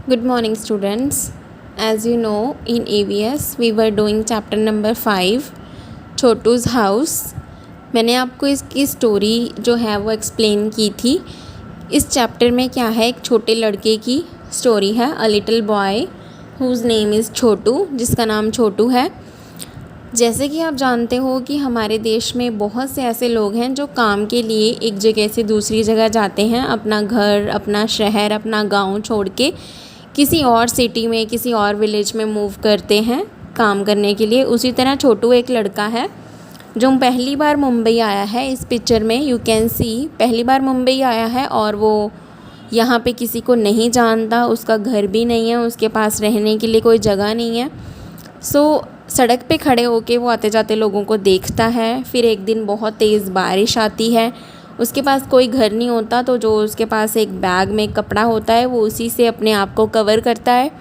Good morning, students. As you know, in AVS we were doing chapter number 5, छोटू's house. मैंने आपको इसकी story जो है वो एक्सप्लेन की थी. इस चैप्टर में क्या है, एक छोटे लड़के की स्टोरी है. A little boy whose name is Chhotu, जिसका नाम छोटू है. जैसे कि आप जानते हो कि हमारे देश में बहुत से ऐसे लोग हैं जो काम के लिए एक जगह से दूसरी जगह जाते हैं, अपना घर, अपना शहर, अपना गांव छोड़ के किसी और सिटी में, किसी और विलेज में मूव करते हैं काम करने के लिए. उसी तरह छोटू एक लड़का है जो पहली बार मुंबई आया है. इस पिक्चर में यू कैन सी पहली बार मुंबई आया है और वो यहाँ पे किसी को नहीं जानता, उसका घर भी नहीं है, उसके पास रहने के लिए कोई जगह नहीं है. सड़क पे खड़े होके वो आते जाते लोगों को देखता है. फिर एक दिन बहुत तेज़ बारिश आती है, उसके पास कोई घर नहीं होता, तो जो उसके पास एक बैग में कपड़ा होता है वो उसी से अपने आप को कवर करता है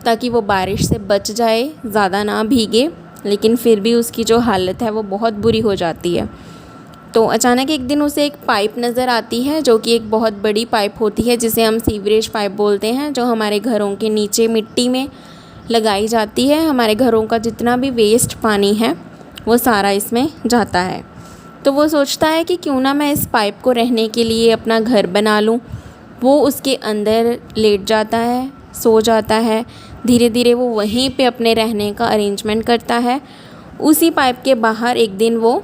ताकि वो बारिश से बच जाए, ज़्यादा ना भीगे. लेकिन फिर भी उसकी जो हालत है वो बहुत बुरी हो जाती है. तो अचानक एक दिन उसे एक पाइप नज़र आती है जो कि एक बहुत बड़ी पाइप होती है, जिसे हम सीवरेज पाइप बोलते हैं, जो हमारे घरों के नीचे मिट्टी में लगाई जाती है. हमारे घरों का जितना भी वेस्ट पानी है वो सारा इसमें जाता है. तो वो सोचता है कि क्यों ना मैं इस पाइप को रहने के लिए अपना घर बना लूँ. वो उसके अंदर लेट जाता है, सो जाता है. धीरे धीरे वो वहीं पे अपने रहने का अरेंजमेंट करता है. उसी पाइप के बाहर एक दिन वो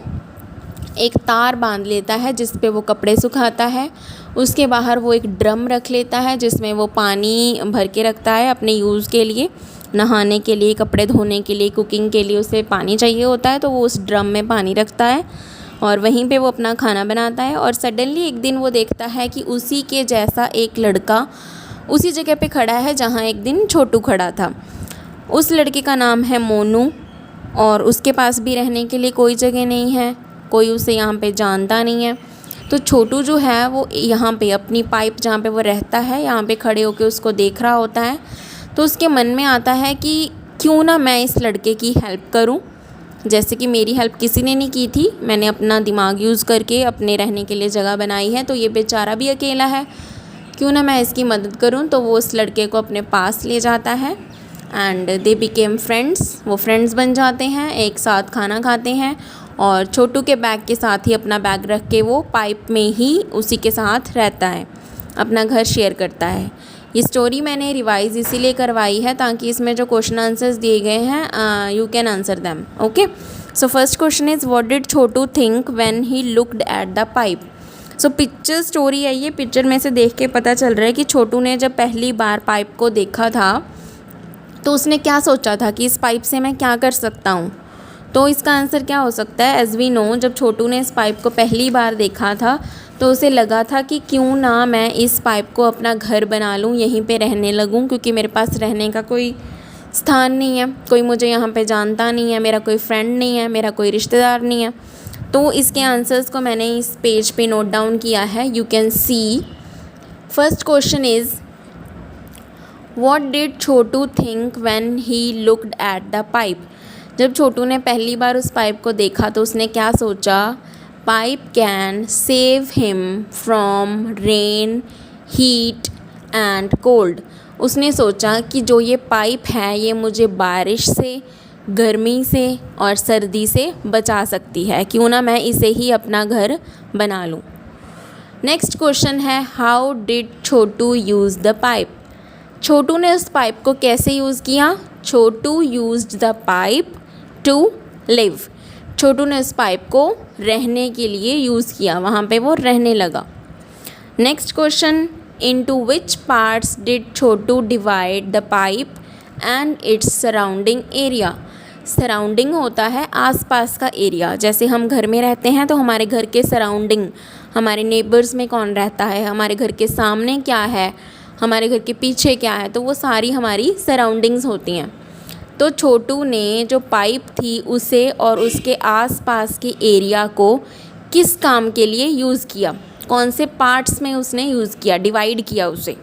एक तार बांध लेता है जिस पे वो कपड़े सुखाता है. उसके बाहर वो एक ड्रम रख लेता है जिसमें वो पानी भर के रखता है अपने यूज़ के लिए, नहाने के लिए, कपड़े धोने के लिए, कुकिंग के लिए उसे पानी चाहिए होता है. तो वो उस ड्रम में पानी रखता है और वहीं पे वो अपना खाना बनाता है. और सडनली एक दिन वो देखता है कि उसी के जैसा एक लड़का उसी जगह पे खड़ा है जहाँ एक दिन छोटू खड़ा था. उस लड़के का नाम है मोनू और उसके पास भी रहने के लिए कोई जगह नहीं है, कोई उसे यहाँ पे जानता नहीं है. तो छोटू जो है वो यहाँ पे अपनी पाइप जहाँ पे वो रहता है यहाँ पे खड़े होकर उसको देख रहा होता है. तो उसके मन में आता है कि क्यों ना मैं इस लड़के की हेल्प करूं, जैसे कि मेरी हेल्प किसी ने नहीं की थी. मैंने अपना दिमाग यूज़ करके अपने रहने के लिए जगह बनाई है, तो ये बेचारा भी अकेला है, क्यों ना मैं इसकी मदद करूं. तो वो उस लड़के को अपने पास ले जाता है एंड दे बिकेम फ्रेंड्स. वो फ्रेंड्स बन जाते हैं, एक साथ खाना खाते हैं और छोटू के बैग के साथ ही अपना बैग रख के वो पाइप में ही उसी के साथ रहता है, अपना घर शेयर करता है. ये स्टोरी मैंने रिवाइज़ इसीलिए करवाई है ताकि इसमें जो क्वेश्चन आंसर्स दिए गए हैं you can answer them. Okay, so first question is what did Chhotu think when he looked at the pipe. So picture story है ये. पिक्चर में से देख के पता चल रहा है कि छोटू ने जब पहली बार पाइप को देखा था तो उसने क्या सोचा था कि इस पाइप से मैं क्या कर सकता हूँ. तो इसका आंसर क्या हो सकता है. एज़ वी नो, जब छोटू ने इस पाइप को पहली बार देखा था तो उसे लगा था कि क्यों ना मैं इस पाइप को अपना घर बना लूँ, यहीं पे रहने लगूँ, क्योंकि मेरे पास रहने का कोई स्थान नहीं है, कोई मुझे यहाँ पे जानता नहीं है, मेरा कोई फ्रेंड नहीं है, मेरा कोई रिश्तेदार नहीं है. तो इसके आंसर्स को मैंने इस पेज पे नोट डाउन किया है. You can see first question is what did Chhotu think when he looked at the pipe. जब छोटू ने पहली बार उस पाइप को देखा तो उसने क्या सोचा. Pipe can save him from rain, heat and cold. उसने सोचा कि जो ये पाइप है ये मुझे बारिश से, गर्मी से और सर्दी से बचा सकती है, क्यों ना मैं इसे ही अपना घर बना लूँ. नेक्स्ट क्वेश्चन है how did Chhotu use the pipe. Chhotu ने उस पाइप को कैसे यूज़ किया. Chhotu used the pipe to live. Chhotu ने उस पाइप को रहने के लिए यूज़ किया, वहाँ पे वो रहने लगा. Next question into which parts did Chhotu divide the pipe and its surrounding area. Surrounding होता है आसपास का एरिया. जैसे हम घर में रहते हैं तो हमारे घर के सराउंडिंग, हमारे नेबर्स में कौन रहता है, हमारे घर के सामने क्या है, हमारे घर के पीछे क्या है, तो वो सारी हमारी सराउंडिंग्स होती हैं. तो छोटू ने जो पाइप थी उसे और उसके आसपास के एरिया को किस काम के लिए यूज़ किया, कौन से पार्ट्स में उसने यूज़ किया, डिवाइड किया उसे.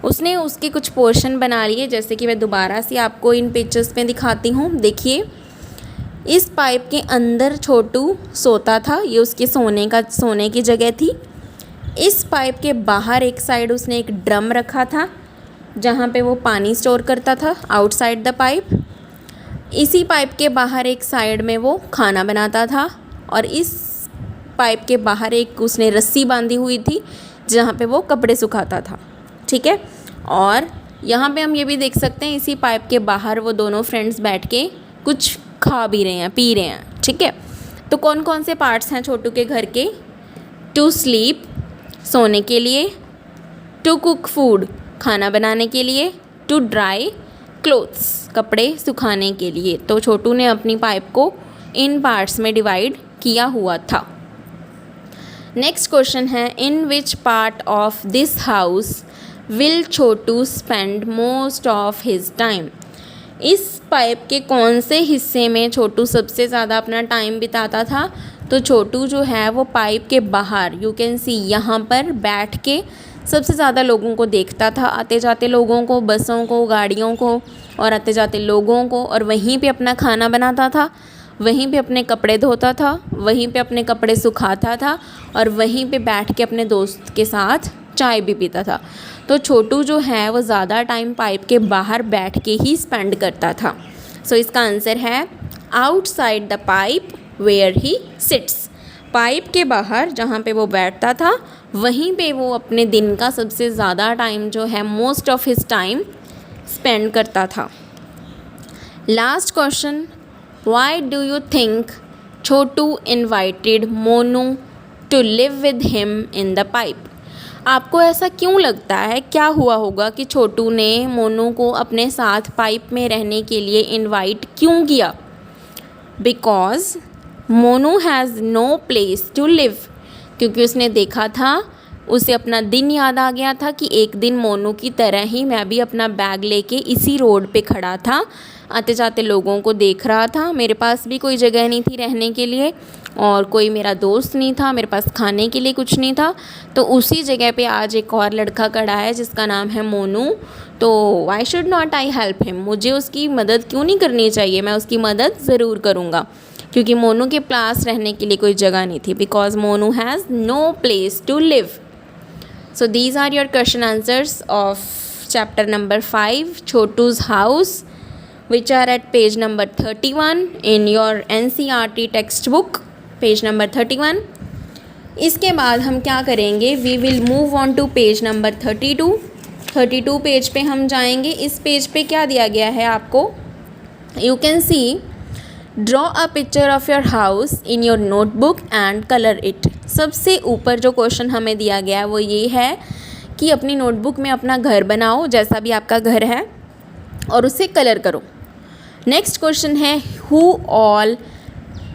उसने उसके कुछ पोर्शन बना लिए, जैसे कि मैं दोबारा से आपको इन पिक्चर्स में दिखाती हूँ. देखिए, इस पाइप के अंदर छोटू सोता था, ये उसके सोने की जगह थी. इस पाइप के बाहर एक साइड उसने एक ड्रम रखा था जहाँ पे वो पानी स्टोर करता था आउटसाइड द पाइप। इसी पाइप के बाहर एक साइड में वो खाना बनाता था और इस पाइप के बाहर एक उसने रस्सी बांधी हुई थी जहाँ पे वो कपड़े सुखाता था। ठीक है, और यहाँ पे हम ये भी देख सकते हैं इसी पाइप के बाहर वो दोनों फ्रेंड्स बैठ के कुछ खा भी रहे हैं, पी रहे हैं। ठीक है, तो कौन कौन से पार्ट्स हैं छोटू के घर के? टू स्लीप, सोने के लिए, टू कुक फूड, खाना बनाने के लिए, टू ड्राई क्लोथ्स, कपड़े सुखाने के लिए। तो छोटू ने अपनी पाइप को इन पार्ट्स में डिवाइड किया हुआ था। नेक्स्ट क्वेश्चन है, in which part of this house will Chhotu spend most of his time? इस पाइप के कौन से हिस्से में छोटू सबसे ज़्यादा अपना टाइम बिताता था? तो छोटू जो है वो पाइप के बाहर, यू कैन सी, यहाँ पर बैठ के सबसे ज़्यादा लोगों को देखता था, आते जाते लोगों को, बसों को, गाड़ियों को और आते जाते लोगों को, और वहीं पे अपना खाना बनाता था, वहीं पे अपने कपड़े धोता था, वहीं पे अपने कपड़े सुखाता था और वहीं पे बैठ के अपने दोस्त के साथ चाय भी पीता था। तो छोटू जो है वो ज़्यादा टाइम पाइप के बाहर बैठ के ही स्पेंड करता था। सो इसका आंसर है outside the pipe where he sits. Pipe के बाहर जहाँ पे वो बैठता था वहीं पे वो अपने दिन का सबसे ज़्यादा टाइम जो है, most of his time spend करता था। Last question, why do you think Chhotu invited Monu to live with him in the pipe? आपको ऐसा क्यों लगता है, क्या हुआ होगा कि छोटू ने मोनू को अपने साथ पाइप में रहने के लिए इनवाइट क्यों किया? Because Monu has no place to live, क्योंकि उसने देखा था, उसे अपना दिन याद आ गया था कि एक दिन मोनू की तरह ही मैं भी अपना बैग लेके इसी रोड पे खड़ा था, आते जाते लोगों को देख रहा था, मेरे पास भी कोई जगह नहीं थी रहने के लिए और कोई मेरा दोस्त नहीं था, मेरे पास खाने के लिए कुछ नहीं था। तो उसी जगह पे आज एक और लड़का खड़ा है जिसका नाम है मोनू, तो why should not I help him? मुझे उसकी मदद क्यों नहीं करनी चाहिए? मैं उसकी मदद ज़रूर करूँगा, क्योंकि मोनू के पास रहने के लिए कोई जगह नहीं थी। Because Monu has no place to live. So these are your question answers of chapter number 5, Chotu's House, which are at page number 31 in your NCERT textbook, page number 31. इसके बाद हम क्या करेंगे? We will move on to page number 32. 32 page पे हम जाएंगे। इस page पे क्या दिया गया है आपको? You can see, draw a picture of your house in your notebook and colour it. सबसे ऊपर जो क्वेश्चन हमें दिया गया है वो ये है कि अपनी नोटबुक में अपना घर बनाओ, जैसा भी आपका घर है, और उसे कलर करो। नेक्स्ट क्वेश्चन है, who all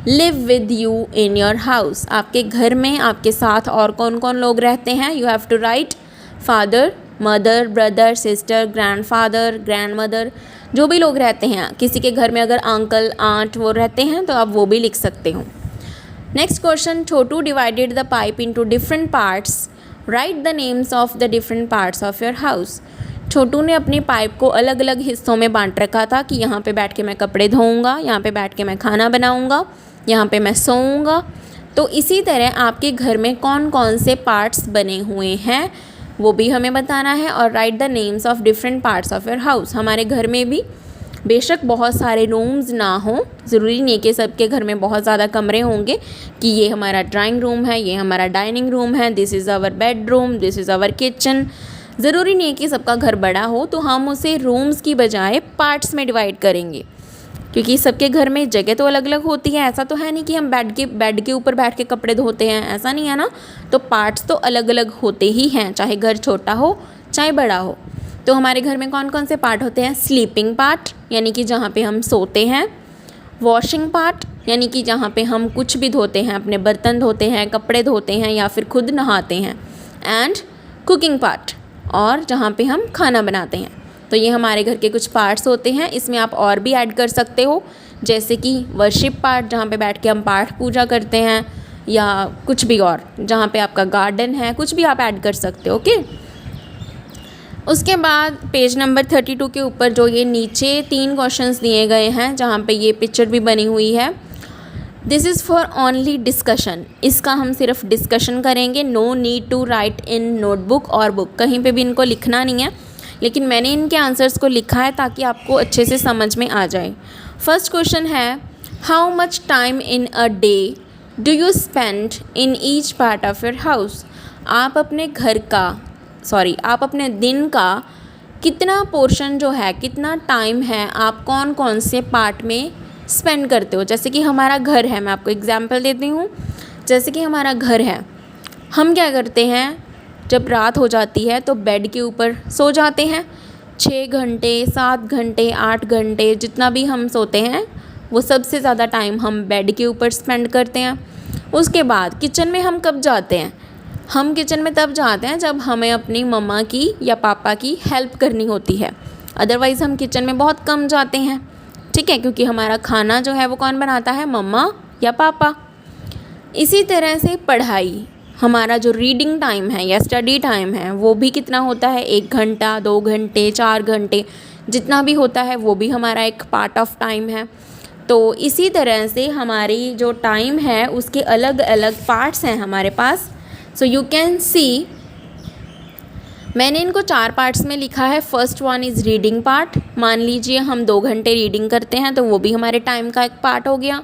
live with you in your house? आपके घर में आपके साथ और कौन कौन लोग रहते हैं? You have to write father, mother, brother, sister, grandfather, grandmother, जो भी लोग रहते हैं। किसी के घर में अगर अंकल, आंट वो रहते हैं तो आप वो भी लिख सकते हो। Next question, Chhotu divided the pipe into different parts, write the names of the different parts of your house. Chhotu ने अपनी पाइप को अलग अलग हिस्सों में बांट रखा था कि यहाँ पे बैठ के मैं कपड़े धोऊंगा, यहाँ पे बैठ के मैं खाना बनाऊंगा, यहाँ पे मैं सोऊंगा। तो इसी तरह आपके घर में कौन कौन से पार्ट्स बने हुए हैं वो भी हमें बताना है, और right the names of different parts of your house. हमारे घर में भी बेशक बहुत सारे रूम्स ना हों, ज़रूरी नहीं कि सबके घर में बहुत ज़्यादा कमरे होंगे कि ये हमारा ड्राइंग रूम है, ये हमारा डाइनिंग रूम है, this is our bedroom, this is our kitchen. ज़रूरी नहीं है कि सबका घर बड़ा हो, तो हम उसे रूम्स की बजाय पार्ट्स में डिवाइड करेंगे, क्योंकि सबके घर में जगह तो अलग अलग होती है। ऐसा तो है नहीं कि हम बेड के ऊपर बैठ के कपड़े धोते हैं, ऐसा नहीं है ना। तो पार्ट्स तो अलग अलग होते ही हैं, चाहे घर छोटा हो चाहे बड़ा हो। तो हमारे घर में कौन कौन से पार्ट होते हैं? स्लीपिंग पार्ट, यानी कि जहाँ पे हम सोते हैं। वॉशिंग पार्ट, यानी कि जहाँ पे हम कुछ भी धोते हैं, अपने बर्तन धोते हैं, कपड़े धोते हैं या फिर खुद नहाते हैं। एंड कुकिंग पार्ट, और जहाँ पे हम खाना बनाते हैं। तो ये हमारे घर के कुछ पार्ट्स होते हैं। इसमें आप और भी ऐड कर सकते हो, जैसे कि वर्शिप पार्ट, जहाँ पे बैठ के हम पाठ पूजा करते हैं, या कुछ भी और, जहाँ पे आपका गार्डन है, कुछ भी आप ऐड कर सकते हो। ओके, उसके बाद पेज नंबर 32 के ऊपर जो ये नीचे 3 क्वेश्चंस दिए गए हैं, जहाँ पे ये पिक्चर भी बनी हुई है, this is for only discussion. इसका हम सिर्फ डिस्कशन करेंगे, no need to write in notebook और बुक। कहीं पे भी इनको लिखना नहीं है, लेकिन मैंने इनके आंसर्स को लिखा है ताकि आपको अच्छे से समझ में आ जाए। फर्स्ट क्वेश्चन है, how much time in a day do you spend in each part of your house. आप अपने दिन का कितना पोर्शन जो है, कितना टाइम है, आप कौन कौन से पार्ट में स्पेंड करते हो। जैसे कि हमारा घर है, मैं आपको एग्जांपल देती हूँ। जैसे कि हमारा घर है, हम क्या करते हैं, जब रात हो जाती है तो बेड के ऊपर सो जाते हैं। 6 घंटे, 7 घंटे, 8 घंटे, जितना भी हम सोते हैं वो सबसे ज़्यादा टाइम हम बेड के ऊपर स्पेंड करते हैं। उसके बाद किचन में हम कब जाते हैं, हम किचन में तब जाते हैं जब हमें अपनी मम्मा की या पापा की हेल्प करनी होती है। अदरवाइज़ हम किचन में बहुत कम जाते हैं, ठीक है, क्योंकि हमारा खाना जो है वो कौन बनाता है, मम्मा या पापा। इसी तरह से पढ़ाई, हमारा जो रीडिंग टाइम है या स्टडी टाइम है वो भी कितना होता है, 1 घंटा, 2 घंटे, 4 घंटे, जितना भी होता है वो भी हमारा एक पार्ट ऑफ टाइम है। तो इसी तरह से हमारी जो टाइम है उसके अलग अलग पार्ट्स हैं हमारे पास। सो यू कैन सी, मैंने इनको 4 पार्ट्स में लिखा है। First one is reading part. मान लीजिए हम 2 घंटे रीडिंग करते हैं तो वो भी हमारे टाइम का एक पार्ट हो गया।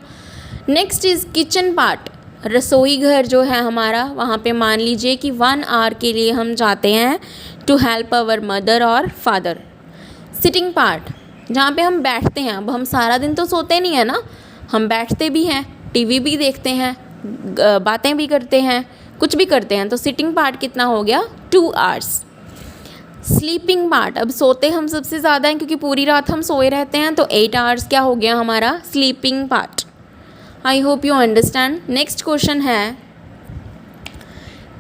Next is kitchen part. रसोई घर जो है हमारा, वहाँ पे मान लीजिए कि 1 आवर के लिए हम जाते हैं टू हेल्प आवर मदर और फादर। सिटिंग पार्ट, जहाँ पे हम बैठते हैं। अब हम सारा दिन तो सोते नहीं है ना, हम बैठते भी हैं, टीवी भी देखते हैं, बातें भी करते हैं, कुछ भी करते हैं। तो सिटिंग पार्ट कितना हो गया, 2 आवर्स। स्लीपिंग पार्ट, अब सोते हम सबसे ज़्यादा हैं क्योंकि पूरी रात हम सोए रहते हैं, तो 8 आवर्स क्या हो गया हमारा, sleeping part. I hope you understand. Next question है,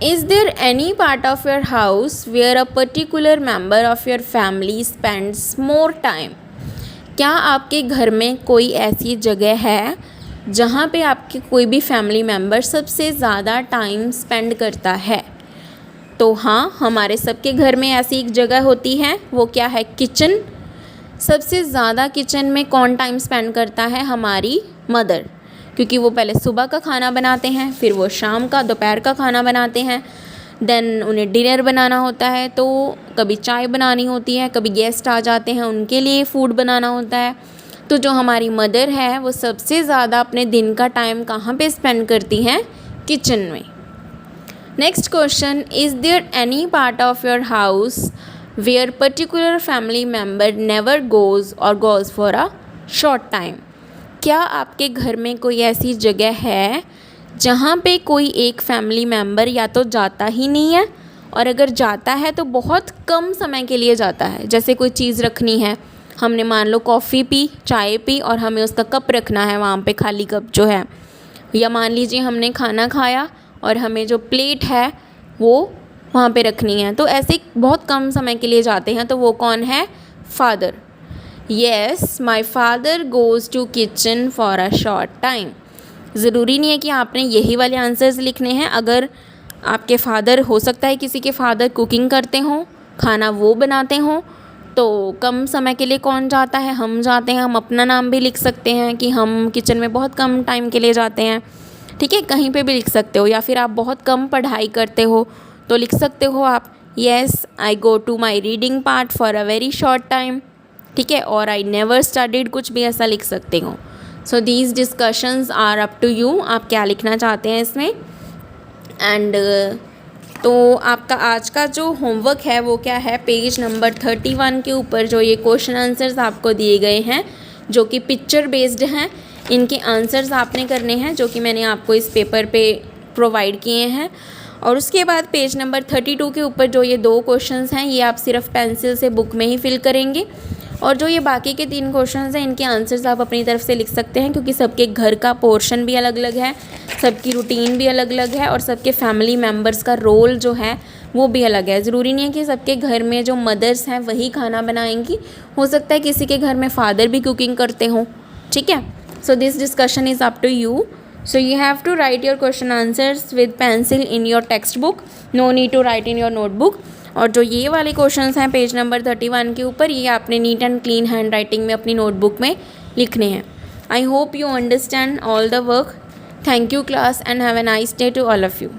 is there any part of your house where a particular member of your family spends more time. क्या आपके घर में कोई ऐसी जगह है जहाँ पे आपके कोई भी फैमिली मेम्बर सबसे ज़्यादा टाइम स्पेंड करता है। तो हाँ, हमारे सबके घर में ऐसी एक जगह होती है, वो क्या है, किचन। सबसे ज़्यादा किचन में कौन टाइम स्पेंड करता है, हमारी मदर, क्योंकि वो पहले सुबह का खाना बनाते हैं, फिर वो शाम का, दोपहर का खाना बनाते हैं, देन उन्हें डिनर बनाना होता है, तो कभी चाय बनानी होती है, कभी गेस्ट आ जाते हैं उनके लिए फ़ूड बनाना होता है। तो जो हमारी मदर है वो सबसे ज़्यादा अपने दिन का टाइम कहाँ पे स्पेंड करती हैं, किचन में। Next question, is there any part of your house where particular family member never goes और goes for a short time. क्या आपके घर में कोई ऐसी जगह है जहाँ पे कोई एक फैमिली मेम्बर या तो जाता ही नहीं है, और अगर जाता है तो बहुत कम समय के लिए जाता है। जैसे कोई चीज़ रखनी है, हमने मान लो कॉफ़ी पी, चाय पी, और हमें उसका कप रखना है वहाँ पे, खाली कप जो है, या मान लीजिए हमने खाना खाया और हमें जो प्लेट है वो वहाँ पे रखनी है, तो ऐसे बहुत कम समय के लिए जाते हैं। तो वो कौन है, father. Yes, my father goes to kitchen for a short time. ज़रूरी नहीं है कि आपने यही वाले आंसर्स लिखने हैं। अगर आपके फादर, हो सकता है किसी के फादर कुकिंग करते हों, खाना वो बनाते हों, तो कम समय के लिए कौन जाता है, हम जाते हैं। हम अपना नाम भी लिख सकते हैं कि हम किचन में बहुत कम टाइम के लिए जाते हैं, ठीक है, कहीं पे भी लिख सकते हो। या फिर आप बहुत कम पढ़ाई करते हो तो लिख सकते हो आप, yes I go to my reading part for a very short time, ठीक है, और आई नेवर स्टडीड, कुछ भी ऐसा लिख सकते हो। So these discussions are up to you, आप क्या लिखना चाहते हैं इसमें। एंड तो आपका आज का जो होमवर्क है वो क्या है, पेज नंबर 31 के ऊपर जो ये क्वेश्चन आंसर्स आपको दिए गए हैं जो कि पिक्चर बेस्ड हैं, इनके आंसर्स आपने करने हैं जो कि मैंने आपको इस पेपर पे प्रोवाइड किए हैं। और उसके बाद पेज नंबर 32 के ऊपर जो ये 2 क्वेश्चंस हैं ये आप सिर्फ पेंसिल से बुक में ही फिल करेंगे, और जो ये बाकी के 3 क्वेश्चंस हैं इनके आंसर्स आप अपनी तरफ से लिख सकते हैं, क्योंकि सबके घर का पोर्शन भी अलग अलग है, सबकी रूटीन भी अलग अलग है, और सबके फैमिली मेम्बर्स का रोल जो है वो भी अलग है। ज़रूरी नहीं है कि सबके घर में जो मदर्स हैं वही खाना बनाएंगी, हो सकता है किसी के घर में फादर भी कुकिंग करते हों, ठीक है। So this discussion is up to you. So you have to write your question answers with pencil in your textbook, no need to write in your notebook। और जो ये वाले क्वेश्चंस हैं पेज नंबर 31 के ऊपर, ये आपने neat and clean hand writing में अपनी नोटबुक में लिखने हैं। आई hope you understand all the work. Thank you class and have a nice day to all of you।